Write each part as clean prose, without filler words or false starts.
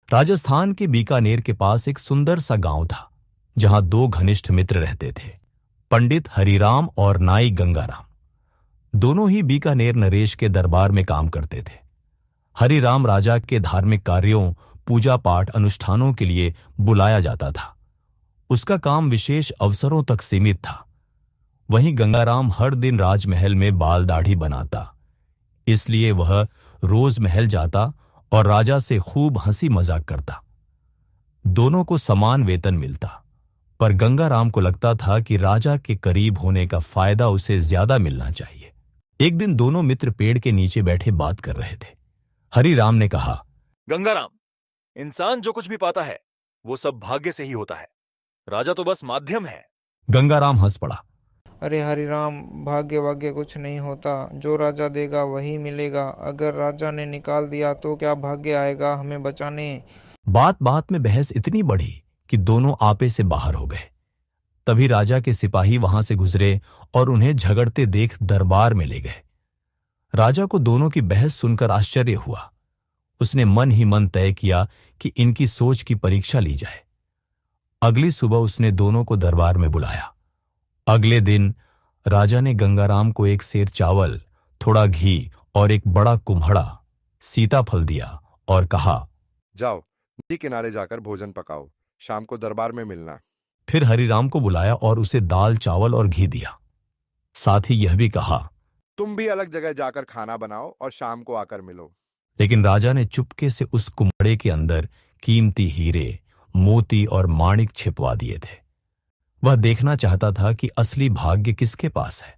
राजस्थान के बीकानेर के पास एक सुंदर सा गांव था, जहां दो घनिष्ठ मित्र रहते थे, पंडित हरिराम और नाई गंगाराम। दोनों ही बीकानेर नरेश के दरबार में काम करते थे। हरिराम राजा के धार्मिक कार्यों, पूजा पाठ, अनुष्ठानों के लिए बुलाया जाता था। उसका काम विशेष अवसरों तक सीमित था। वहीं गंगाराम हर दिन राजमहल में बाल दाढ़ी बनाता, इसलिए वह रोज महल जाता और राजा से खूब हंसी मजाक करता। दोनों को समान वेतन मिलता, पर गंगाराम को लगता था कि राजा के करीब होने का फायदा उसे ज्यादा मिलना चाहिए। एक दिन दोनों मित्र पेड़ के नीचे बैठे बात कर रहे थे। हरिराम ने कहा, गंगाराम, इंसान जो कुछ भी पाता है वो सब भाग्य से ही होता है। राजा तो बस माध्यम है। गंगाराम हंस पड़ा। अरे हरिराम, भाग्य वाग्य कुछ नहीं होता। जो राजा देगा वही मिलेगा। अगर राजा ने निकाल दिया तो क्या भाग्य आएगा हमें बचाने? बात बात में बहस इतनी बढ़ी कि दोनों आपे से बाहर हो गए। तभी राजा के सिपाही वहां से गुजरे और उन्हें झगड़ते देख दरबार में ले गए। राजा को दोनों की बहस सुनकर आश्चर्य हुआ। उसने मन ही मन तय किया कि इनकी सोच की परीक्षा ली जाए। अगली सुबह उसने दोनों को दरबार में बुलाया। अगले दिन राजा ने गंगाराम को एक सेर चावल, थोड़ा घी और एक बड़ा कुम्हड़ा सीताफल दिया और कहा, जाओ नदी किनारे जाकर भोजन पकाओ, शाम को दरबार में मिलना। फिर हरिराम को बुलाया और उसे दाल, चावल और घी दिया। साथ ही यह भी कहा, तुम भी अलग जगह जाकर खाना बनाओ और शाम को आकर मिलो। लेकिन राजा ने चुपके से उस कुम्हड़े के अंदर कीमती हीरे, मोती और माणिक छिपवा दिए थे। वह देखना चाहता था कि असली भाग्य किसके पास है।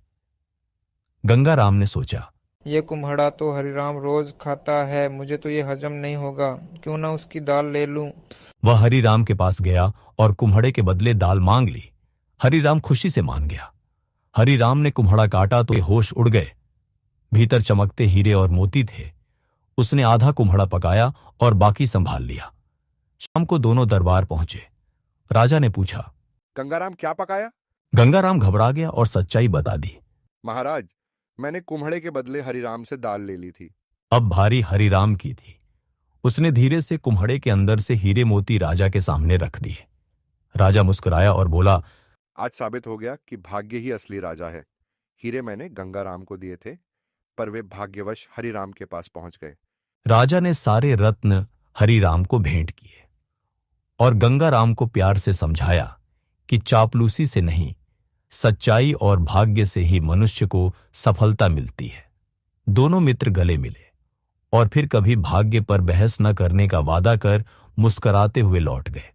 गंगाराम ने सोचा, ये कुम्हड़ा तो हरिराम रोज खाता है, मुझे तो ये हजम नहीं होगा। क्यों ना उसकी दाल ले लूं। वह हरिराम के पास गया और कुम्हड़े के बदले दाल मांग ली। हरिराम खुशी से मान गया। हरिराम ने कुम्हड़ा काटा तो ये होश उड़ गए। भीतर चमकते हीरे और मोती थे। उसने आधा कुम्हड़ा पकाया और बाकी संभाल लिया। शाम को दोनों दरबार पहुंचे। राजा ने पूछा, गंगाराम क्या पकाया? गंगाराम घबरा गया और सच्चाई बता दी। महाराज, मैंने कुम्हड़े के बदले हरिराम से दाल ले ली थी। अब भारी हरिराम की थी। उसने धीरे से कुम्हड़े के अंदर से हीरे मोती राजा के सामने रख दिए। राजा मुस्कुराया और बोला, आज साबित हो गया कि भाग्य ही असली राजा है। हीरे मैंने गंगाराम को दिए थे, पर वे भाग्यवश हरिराम के पास पहुंच गए। राजा ने सारे रत्न हरिराम को भेंट किए और गंगाराम को प्यार से समझाया कि चापलूसी से नहीं, सच्चाई और भाग्य से ही मनुष्य को सफलता मिलती है। दोनों मित्र गले मिले और फिर कभी भाग्य पर बहस न करने का वादा कर मुस्कुराते हुए लौट गए।